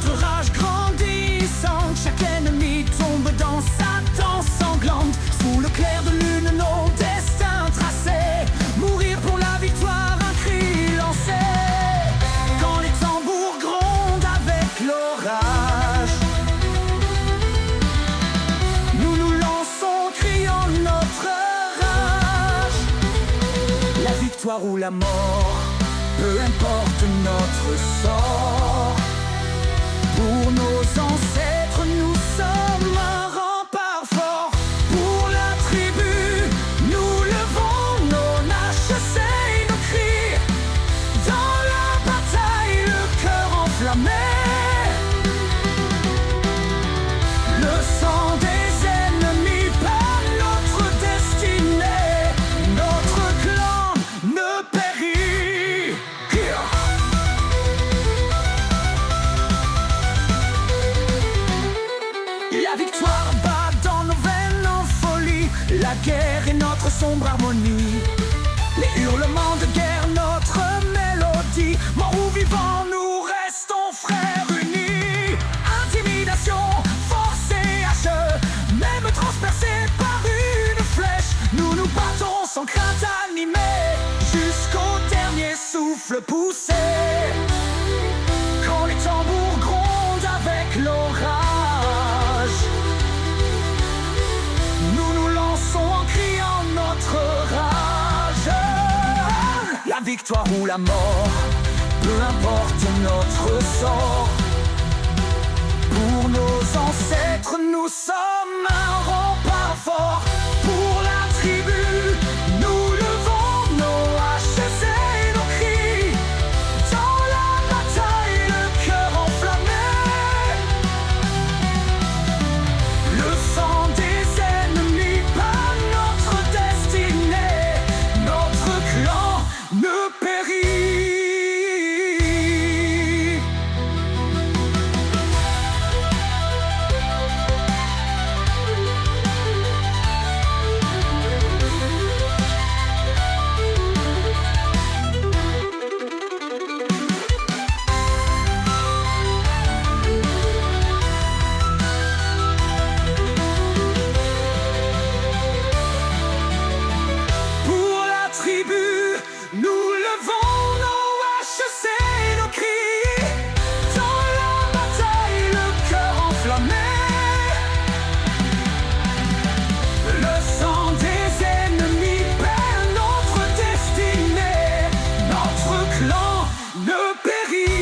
notre rage grandissante. Chaque ennemi tombe dans sa danse sanglante. Sous le clair de lune, nos destins tracés. Mourir pour la victoire, un cri lancé. Quand les tambours grondent avec l'orage, nous nous lançons criant notre rage. La victoire ou la mort, peu importe notre sort. Pour nos ancêtres, nous sommes un rempart fort. Pour la tribu, nous levons nos haches et nos cris. Dans la bataille, le cœur enflammé. Le sang des ennemis par notre destinée. Notre clan ne périt. La victoire bat dans nos veines en folie. La guerre est notre sombre harmonie. Les hurlements de guerre, notre mélodie. Mort ou vivant, nous restons frères unis. Intimidation, force et hache, même transpercés par une flèche. Nous nous battons sans crainte animée, jusqu'au dernier souffle poussé. Quand les tambours grondent avec l'orage, nous nous lançons en criant notre rage. La victoire ou la mort, peu importe notre sort. Pour nos ancêtres, nous sommes un rempart fort. Pour la tribu, nous levons nos haches et nos cris. Dans la bataille, le cœur enflammé. Le sang des ennemis par notre destinée. Notre clan ne périt. Pour la tribu, nous levons nos haches et nos cris. Dans la bataille, le cœur enflammé. Le sang des ennemis perd notre destinée. Notre clan ne périt.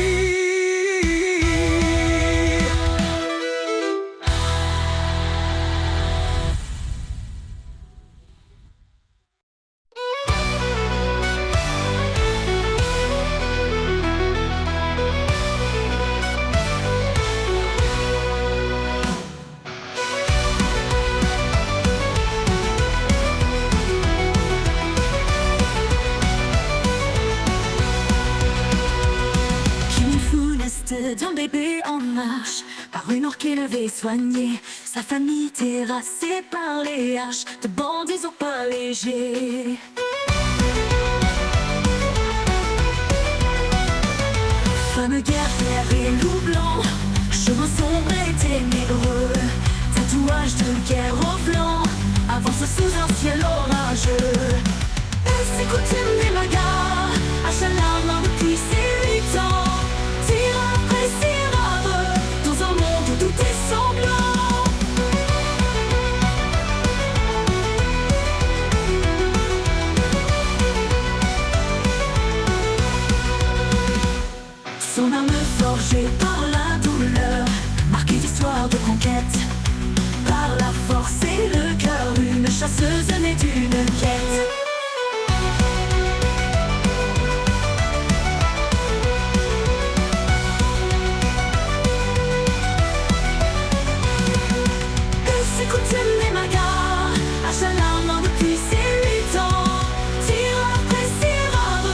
Kim Fu d'un bébé en marche, par une orque élevée soignée, sa famille terrassée par les haches de bandits au pas léger. Fameux guerrier et loup blanc, chemin sombre et ténébreux, tatouage de guerre au flanc, avance sous un ciel orageux. Et ses coutumes des magas, hache à la main depuis ses 8 ans. Tire après sirare, dans un monde où tout est sanglant. Son âme forgée par la douleur, marquée d'histoire de conquête. Par la force et le cœur, une chasseuse née d'une quête. Et ses coutumes des magas, hache à la main depuis ses 8 ans. Tire après sirare,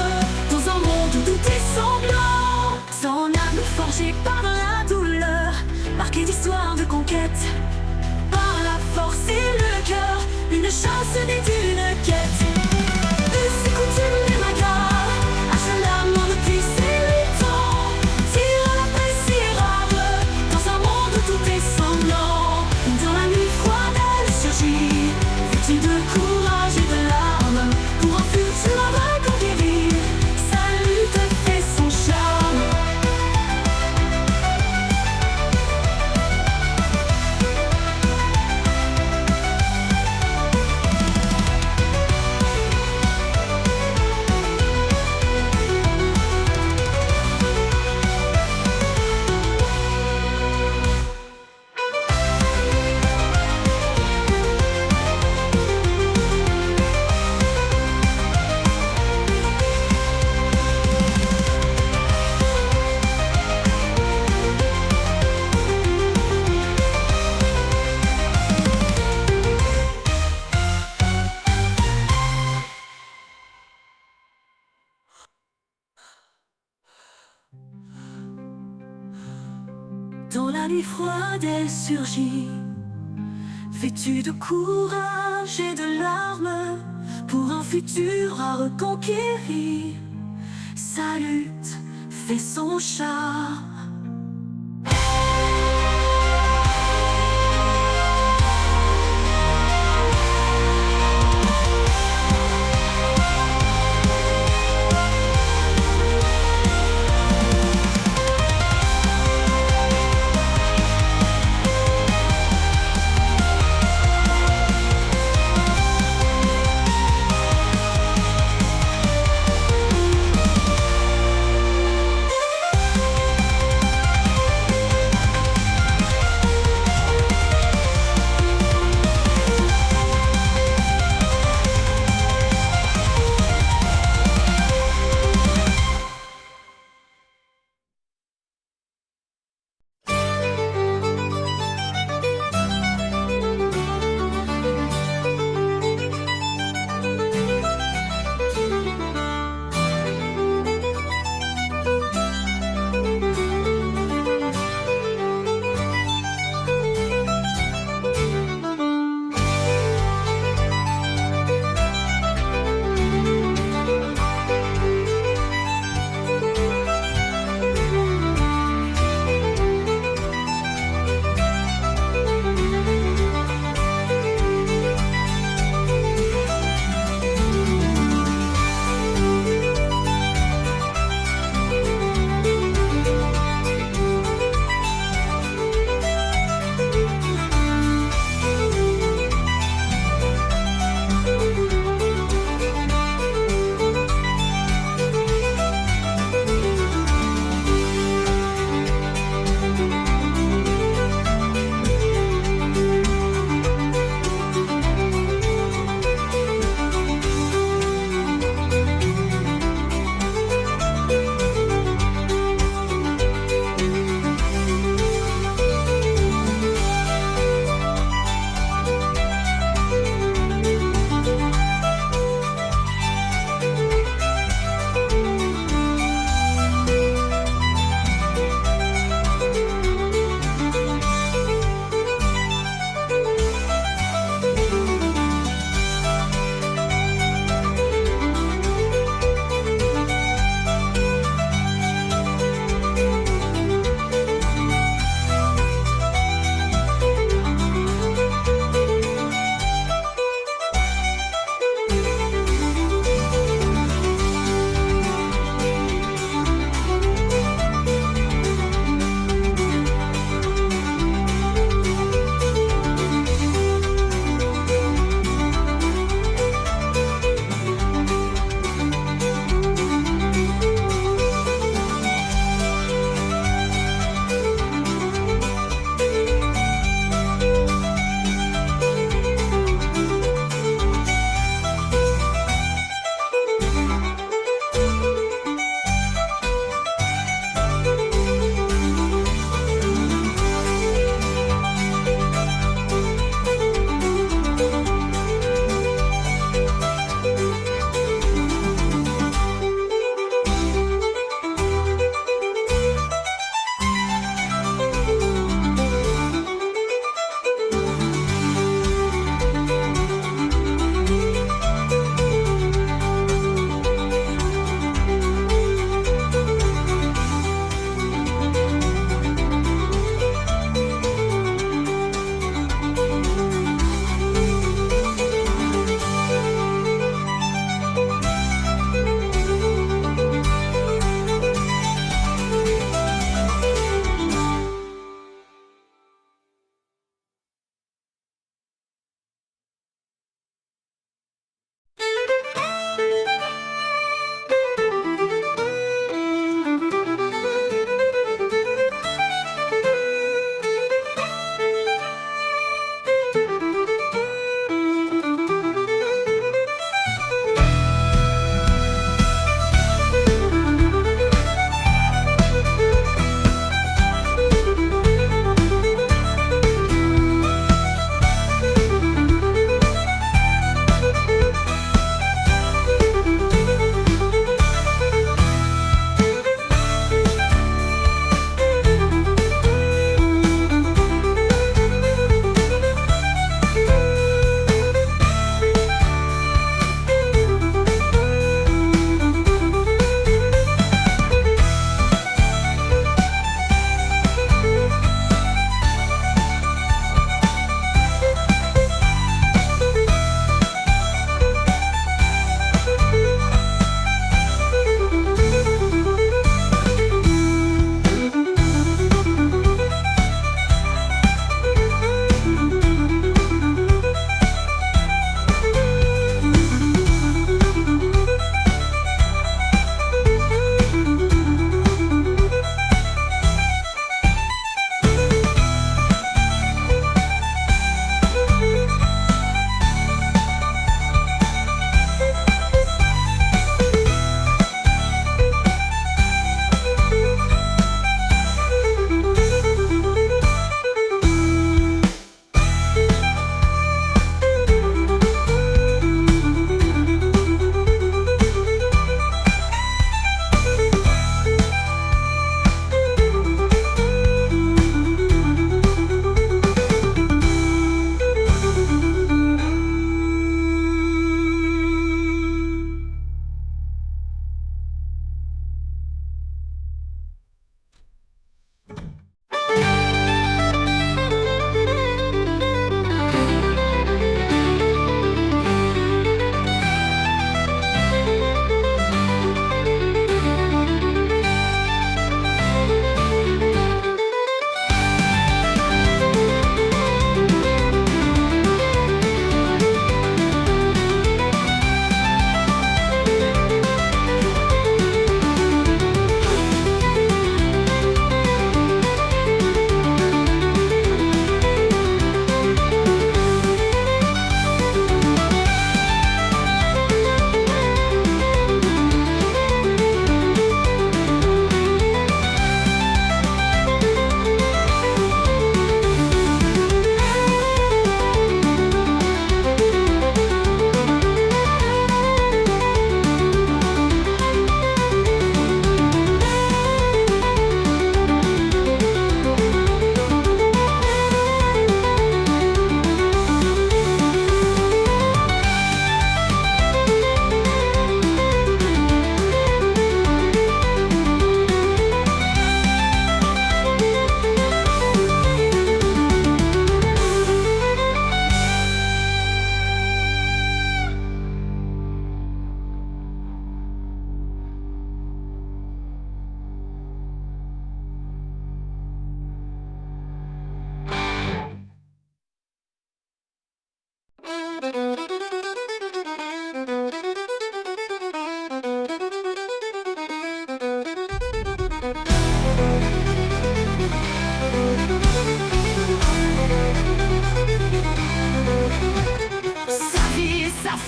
dans un monde où tout est sanglant. Son âme forgée par la douleur, marquée d'histoire de conquête. Par la force et le cœur, une chasse née d'une quête. Et ses coutumes des magas, hache à la main depuis ses 8 ans. Tire après sirare, Dans la nuit froide elle surgit, vêtue de courage et de larmes, pour un futur à reconquérir. Sa lutte fait son charme.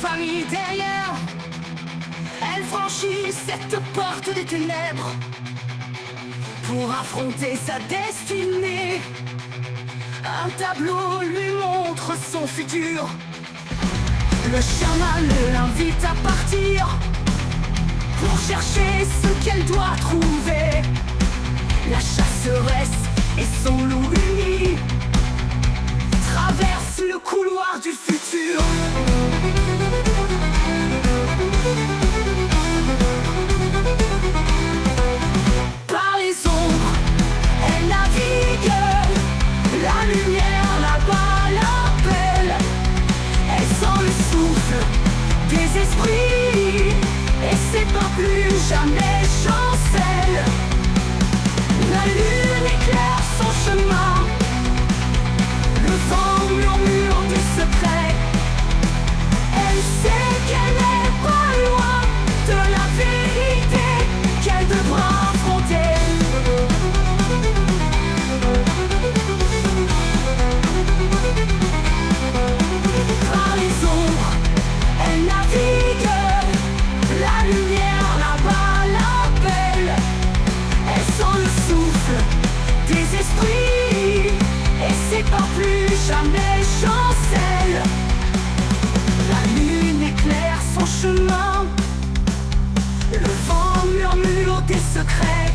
famille derrière. Elle franchit cette porte des ténèbres pour affronter sa destinée. Un tableau lui montre son futur. Le chaman l'invite à partir pour chercher ce qu'elle doit trouver. La chasseresse et son loup unis traversent le couloir du futur. Par les ombres, elle navigue. La lumière là-bas l'appelle. Elle sent le souffle des esprits et c'est pas plus jamais chancelle. La lune éclaire son chemin. Le vent murmure des secrets. Elle sait qu'elle n'est pas loin de la vérité qu'elle devra affronter. Par les ombres, elle navigue. La lumière là-bas l'appelle. Elle sent le souffle des esprits et c'est pas plus jamais chancelle. La lune éclaire son chemin. Le vent murmure des secrets.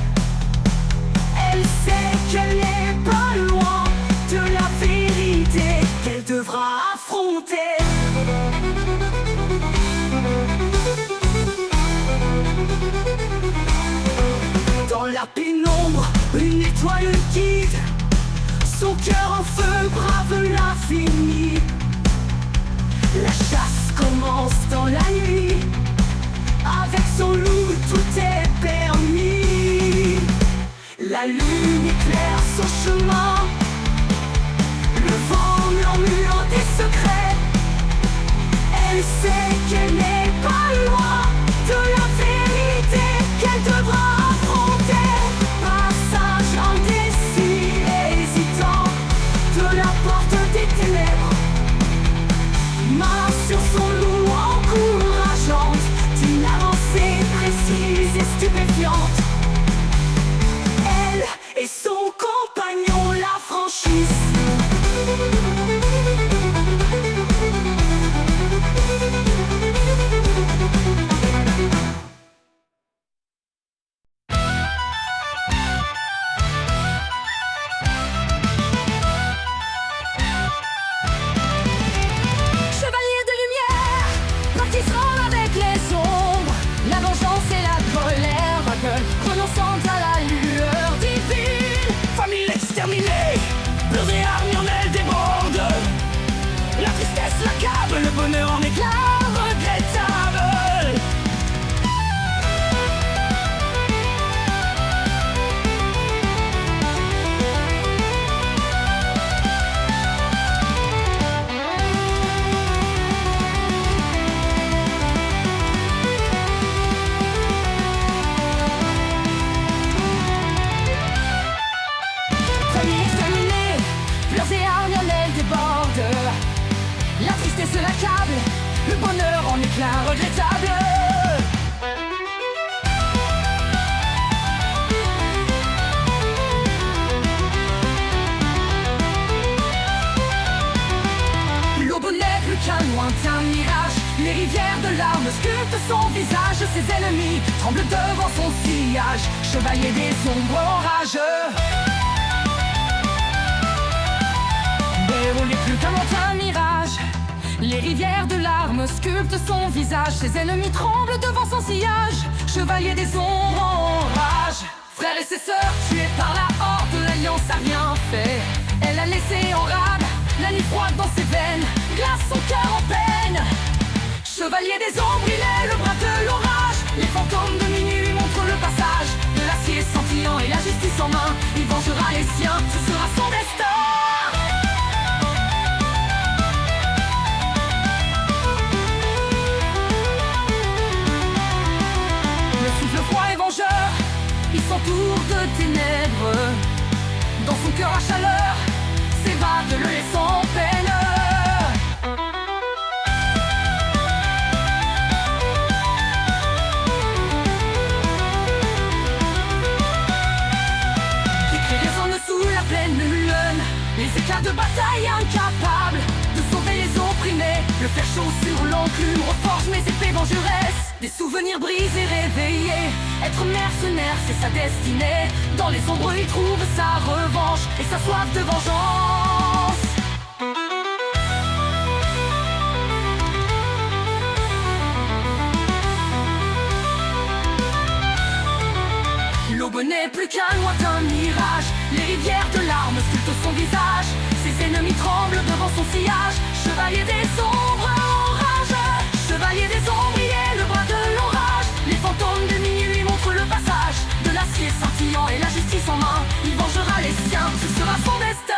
Elle sait qu'elle n'est pas loin de la vérité qu'elle devra affronter. Dans la pénombre, une étoile guide. Son cœur en feu brave l'infini. La chasse commence dans la nuit. Avec son loup tout est permis. La lune éclaire son chemin. Le vent murmure des secrets. Elle sait qu'elle n'est pas loin de la vérité qu'elle devra affronter. Passage indécis et hésitant de la porte des ténèbres. Main sur son loup encourageante d'une avancée précise et stupéfiante. Elle et son compagnon la franchissent. Chevalier de lumière, partissant avec les ombres, la vengeance et la colère vainqueurs, renonçant à la lueur divine. Famille exterminée, peur et hargne en elle déborde. La tristesse l'accable, le bonheur en éclat regrettable. Famille exterminée, pleurs et hargnes en elle débordent. La tristesse l'accable, le bonheur en éclat regrettable. L'aube n'est plus qu'un lointain mirage. Les rivières de larmes sculptent son visage. Ses ennemis tremblent devant son sillage. Chevalier des ombres orageux. Héros n'est plus qu'un lointain mirage. Les rivières de larmes sculptent son visage. Ses ennemis tremblent devant son sillage. Chevalier des ombres en rage. Frères et ses sœurs tués par la horde, l'alliance a rien fait. Elle a laissé en rade la nuit froide dans ses veines, glace son cœur en peine. Chevalier des ombres, il est le bras de l'orage. Les fantômes de minuit lui montrent le passage de l'acier scintillant et la justice en main. Il vengera les siens, ce sera son destin. Le souffle froid et vengeur, il s'entoure de ténèbres. Dans son cœur à chaleur, s'évade le laissant en peine. les éclats de bataille incapables de sauver les opprimés. Le fer chaud sur l'enclume reforge mes épées vengeresses. Des souvenirs brisés, réveillés. Être mercenaire, c'est sa destinée. Dans les ombres, il trouve sa revanche et sa soif de vengeance. L'aube n'est plus qu'un lointain mirage. Les rivières de larmes sculptent son visage. Ses ennemis tremblent devant son sillage. Chevalier des ombres en rage. Chevalier des ombres, il est le bras de l'orage. Les fantômes de minuit lui montrent le passage. De l'acier scintillant et la justice en main, il vengera les siens, ce sera son destin.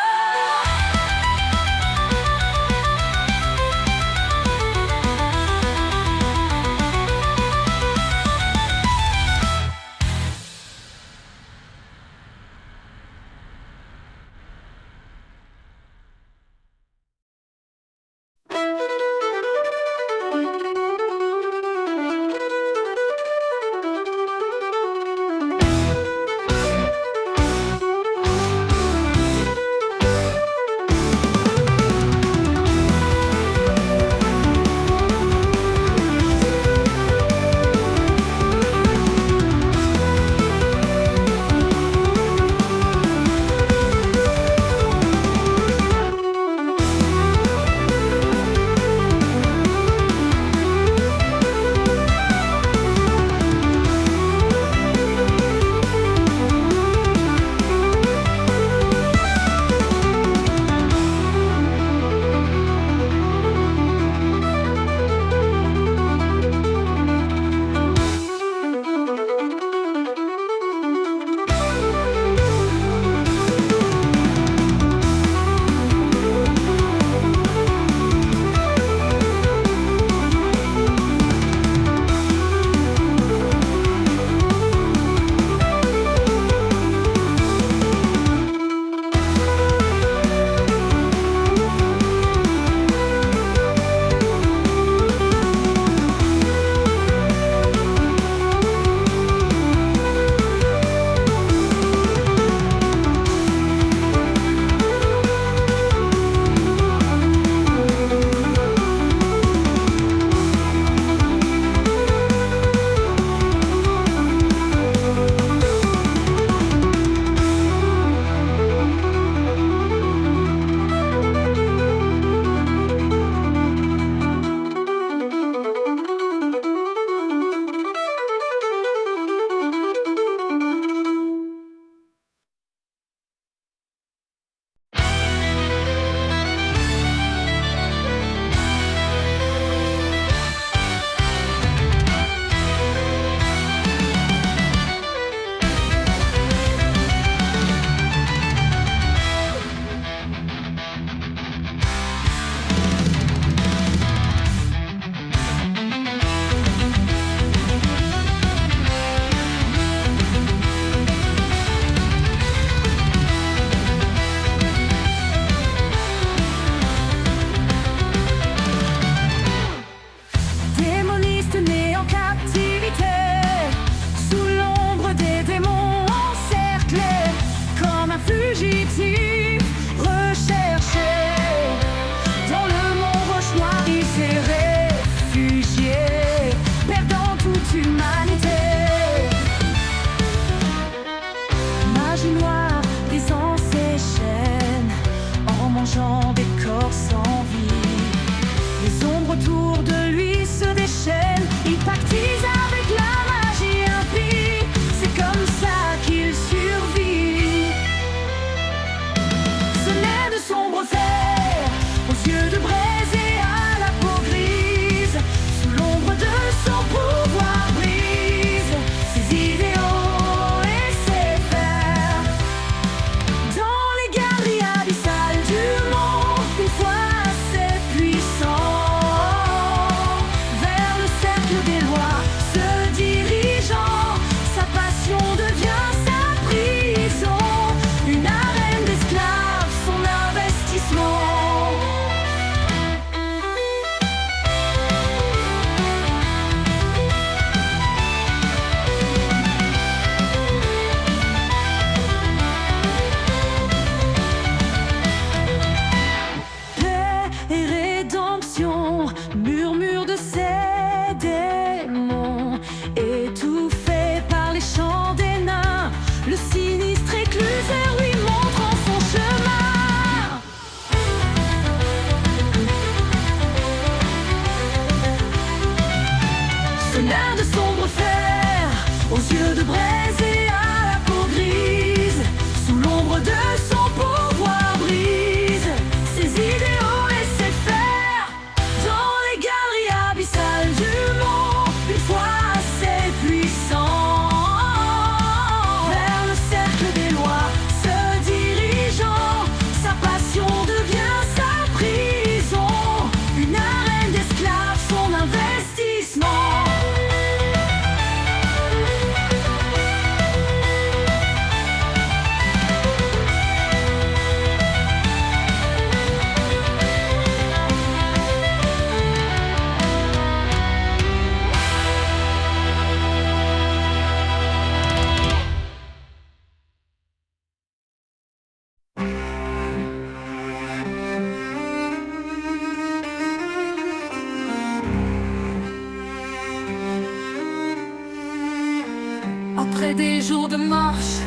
C'était des jours de marche,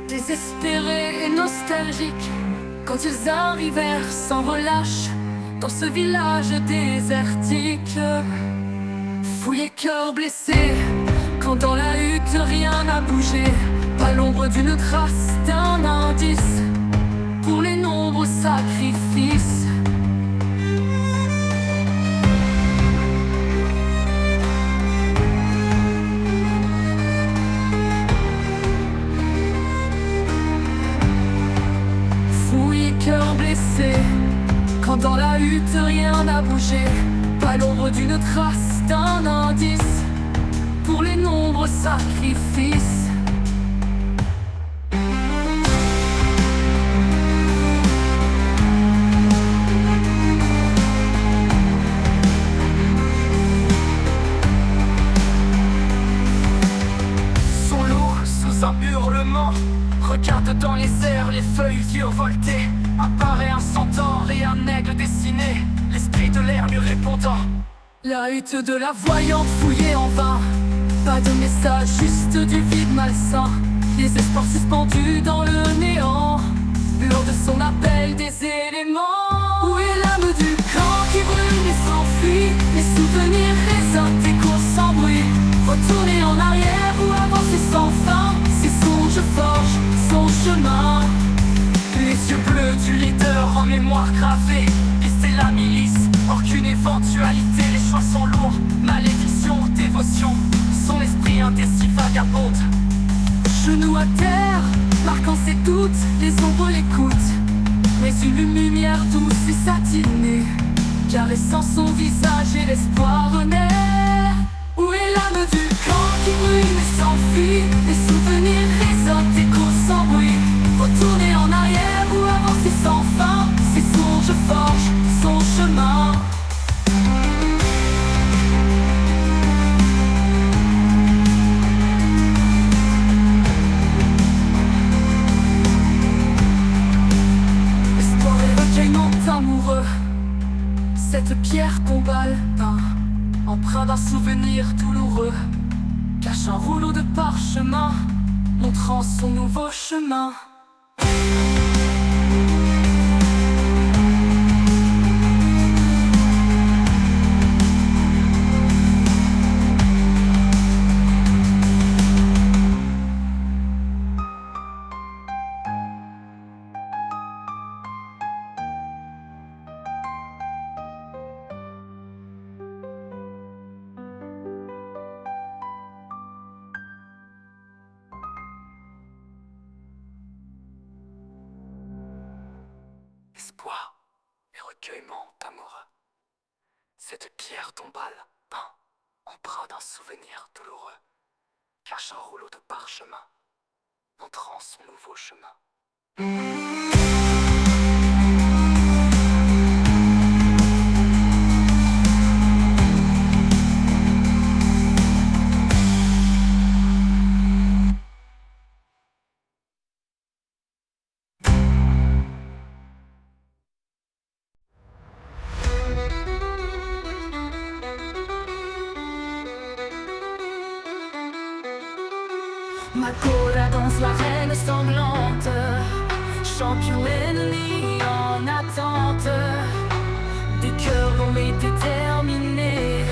désespérés et nostalgiques, quand ils arrivèrent sans relâche dans ce village désertique. Fouillés, cœur blessé, quand dans la hutte rien n'a bougé, pas l'ombre d'une trace, d'un indice pour les nombreux sacrifices. Fouillés, cœur blessé, quand dans la hutte rien n'a bougé, pas l'ombre d'une trace, d'un indice pour les nombreux sacrifices. Sous l'eau, sous un hurlement, regarde dans les airs, les feuilles virevoltées. Apparaît un centaure et un aigle dessiné, l'esprit de l'air lui répondant. La hutte de la voyante fouillée en vain, pas de message, juste du vide malsain. Les espoirs suspendus dans le néant, lors de son appel des éléments. Où est l'âme du camp qui brûle et s'enfuit? Les souvenirs résonnent, échos sans bruit. Retourner en arrière ou avancer sans fin, ses songes forgent son chemin. Les yeux bleus du leader en mémoire gravée, et c'est la milice, hors qu'une éventualité. Les choix sont lourds, malédiction, dévotion, son esprit indécis vagabonde. Genoux à terre, marquant ses doutes, les ombres l'écoutent. Mais une lumière douce et satinée, caressant son visage et l'espoir renaît. Où est l'âme du camp qui brûle et s'enfuit? Les souvenirs résonnent, échos sans bruit. Retourner en arrière ou avancer sans fin, ses songes forgent son chemin. Espoir et recueillement amoureux, cette pierre tombale peint, empreint d'un souvenir douloureux, cache un rouleau de parchemin, montrant son nouveau chemin. Espoir et recueillement amoureux, cette pierre tombale peint, empreint d'un souvenir douloureux, cache un rouleau de parchemin, montrant son nouveau chemin. Makola danse la reine sanglante, champion ennemi en attente. Des cœurs longs et déterminés,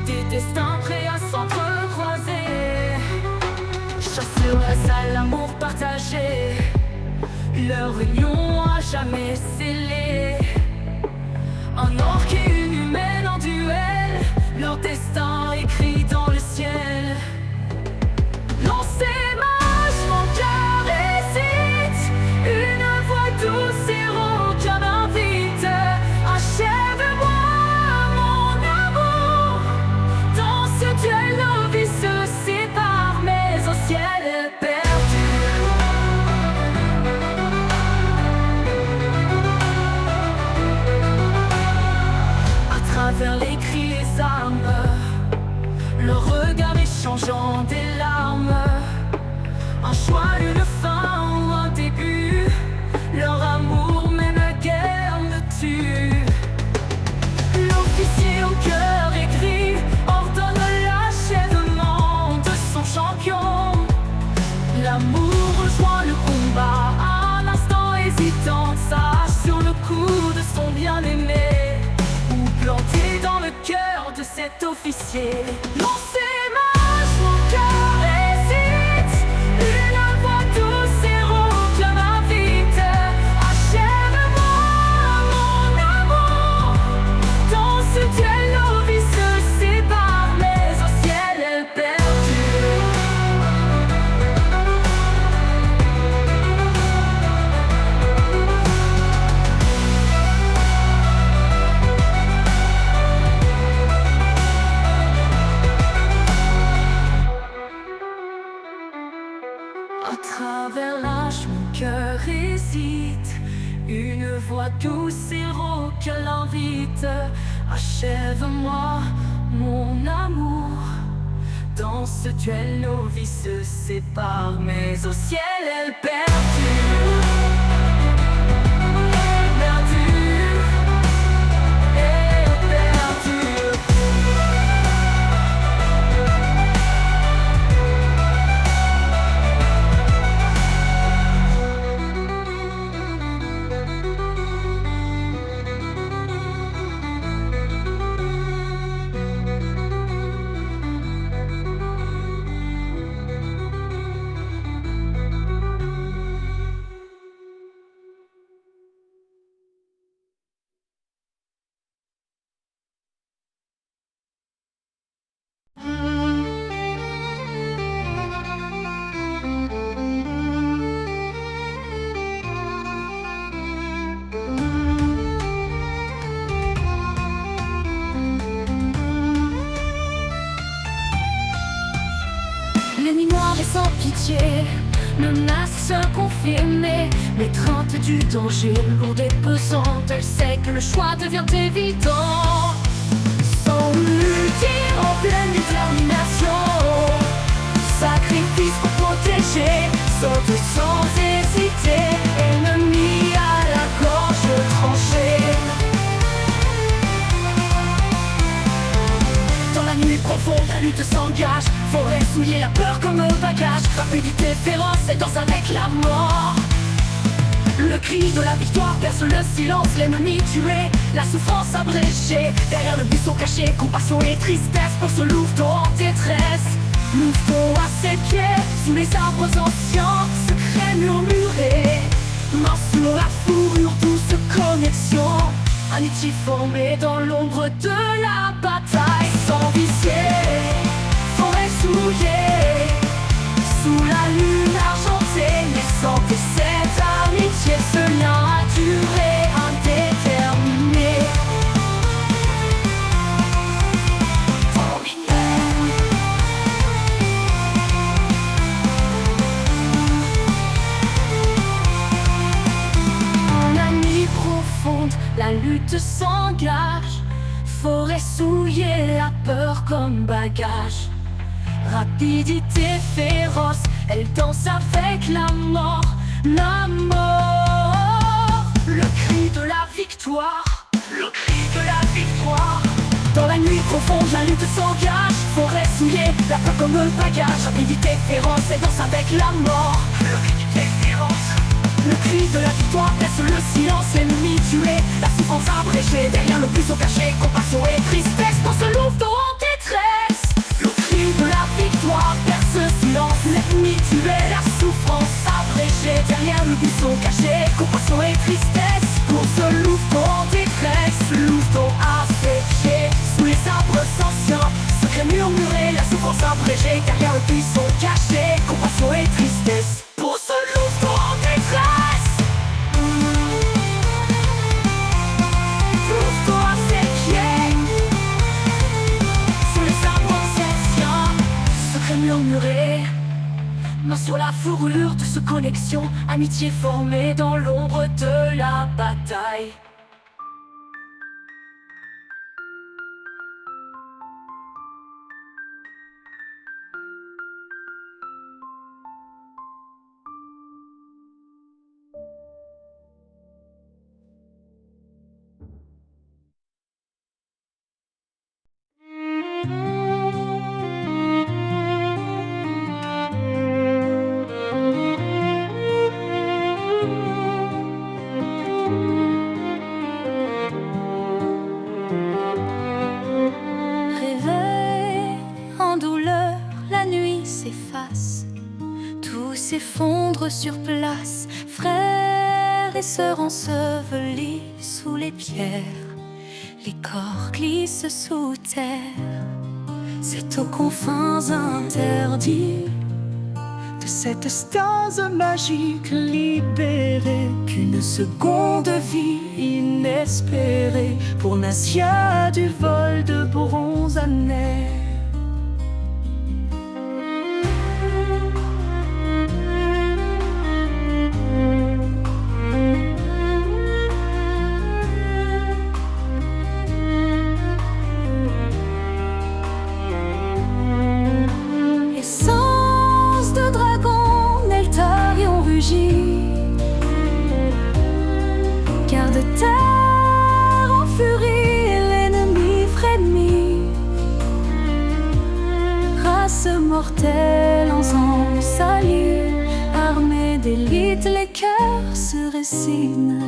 des destins prêts à s'entrecroiser. Chasseurs à l'amour partagé, leur union à jamais scellée. Un orque et une humaine en duel, leur destin écrit dans le ciel. Lancez marche, mon cœur hésite, une voix douce et rauque m'invite. Achève-moi mon amour, dans ce duel nos vies se séparent, mais au ciel perdu. À travers les cris, les armes, hésitante s'arrache sur le cou de son bien-aimé, ou planté dans le cœur de cet officier. Dans ses marches, mon cœur hésite, une voix douce et rauque m'invite. Achève-moi, mon amour, dans ce duel nos vies se séparent, mais au ciel elle perdure. À travers l'âge, mon cœur hésite, une voix douce et rauque l'invite. Achève-moi, mon amour, dans ce duel nos vies se séparent, mais au ciel elle perdure. Perdure, elle perdure. Les nuits noires et sans pitié, menace confirmée, l'étreinte du danger, lourde et pesante, elle sait que le choix devient évident. Sans lutter en pleine détermination, sacrifice pour protéger, saute sans hésiter, ennemi à la gorge tranchée. Dans la nuit profonde, la lutte s'engage, forêt souillée, la peur comme bagage, rapidité féroce et danse avec la mort. Le cri de la victoire perce le silence, l'ennemi tué, la souffrance abrégée. Derrière le buisson caché, compassion et tristesse pour ce louveteau en détresse. Louveteau à ses pieds, sous les arbres anciens, secret murmuré. Main sur la fourrure, douce connexion, amitié formée dans l'ombre de la bataille. Sans vicier, forêt souillée, sous la lune argentée, naissante et cette amitié, ce lien a duré indéterminé. En la nuit profonde, la lutte s'engage, forêt souillée, la peur comme bagage. Rapidité féroce, elle danse avec la mort, la mort. Le cri de la victoire, le cri de la victoire. Dans la nuit profonde, la lutte s'engage, forêt souillée, la peur comme un bagage. Rapidité féroce, elle danse avec la mort, rapidité féroce. Le cri de la victoire laisse le silence, l'ennemi tué, la souffrance abrégée. Derrière le buisson caché, compassion et tristesse dans ce louveteau en détresse. Le cri de la victoire perce le silence, l'ennemi tué, la souffrance abrégée. Derrière le buisson caché, compassion et tristesse pour ce louveteau en détresse. Louveteau asséché, sous les arbres anciens, secret murmuré, la souffrance abrégée. Derrière le buisson caché, compassion et tristesse pour ce louveteau en détresse. Louveteau à ses pieds, sous les arbres anciens, secret murmuré, main sur la fourrure de ce connexion, amitié formée dans l'ombre de la bataille. fondre sur place. Frères et sœurs ensevelis sous les pierres, les corps glissent sous terre. C'est aux confins interdits de cette stase magique libérée qu'une seconde vie inespérée pour Nassia du vol de bronze à neige. Car de terre en furie, l'ennemi frémit. Race mortelle ensemble s'allie, armée d'élite, les cœurs se résignent.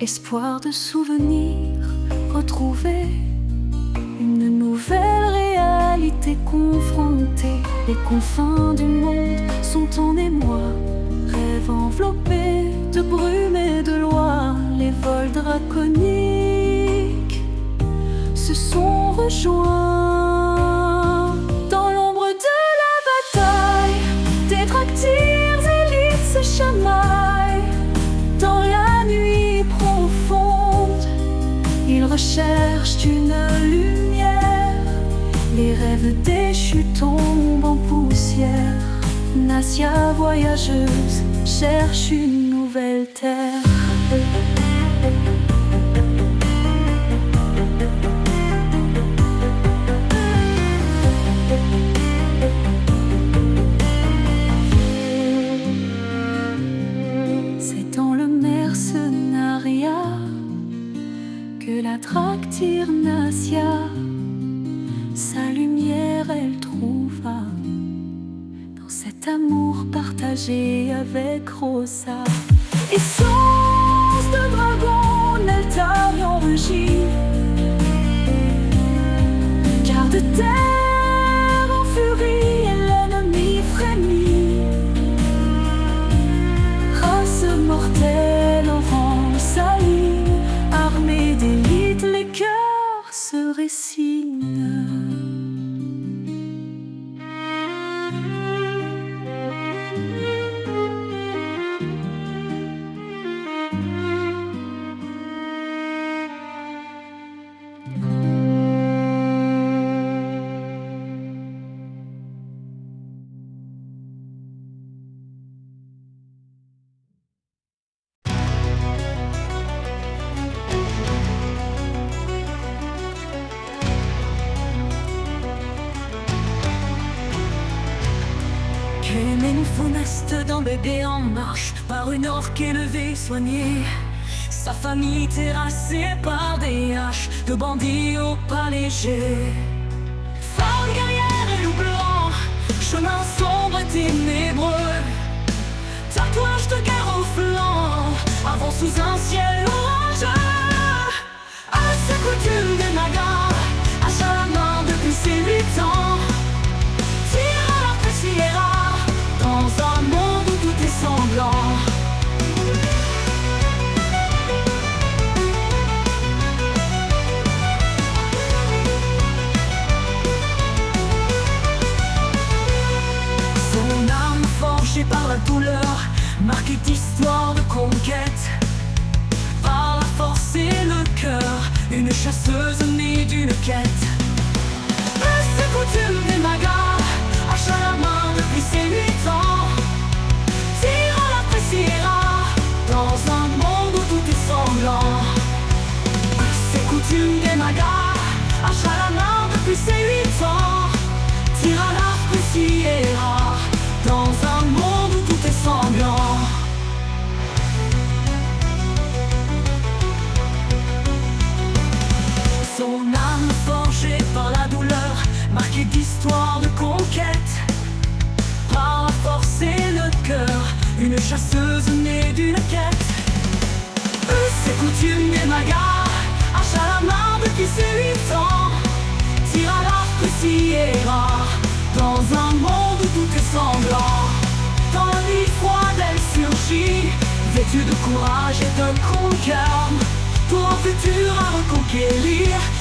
Espoir de souvenirs retrouvés, une nouvelle réalité confrontée. Les confins du monde sont en émoi, rêve enveloppé de brume et de loi. Les vols draconiques se sont rejoints dans l'ombre de la bataille. Des tractyres élites se chamaillent dans la nuit profonde. Ils recherchent une lumière, les rêves déchus tombent en poussière. Nassia voyageuse cherche une nouvelle terre. C'est dans le mercenariat que la tractyre Nassia sa lumière elle trouva. Cet amour partagé avec Rosa. Essence de dragon, Neltarion rugit. Car de terre en furie, l'ennemi frémit. Race mortelle en rang s'allie, armée d'élite, les cœurs se résignent. Une funeste d'un bébé en marche, par une orque élevée, soignée. Sa famille terrassée par des haches de bandits au pas léger. Femme guerrière et loup blanc, chemin sombre et ténébreux. Tatouage de guerre au flanc, avant sous un ciel orageux. À ses coutumes des Nagas, achat à la main depuis ses 8 ans. Tire à la Sierra, dans un monde où tout est sanglant. Son âme forgée par la douleur, marquée d'histoire de conquête. Par la force et le cœur, une chasseuse née d'une quête. Ses coutumes des Magas, achat à la main depuis ses 8 ans. Tire à la Sierra, dans un monde où tout est sanglant. Ses coutumes des Magas, achat à la main depuis ses 8 ans. Tire à la Sierra, dans un monde où tout est sanglant. Son âme forgée par la douleur, marquée d'histoire de conquête. Par la force et le cœur, une chasseuse née d'une quête. Ses coutumes des Magas, achat à la main depuis ses 8 ans. Tire à la Sierra, dans un monde où vertu de courage et de conquérir, pour un futur à reconquérir.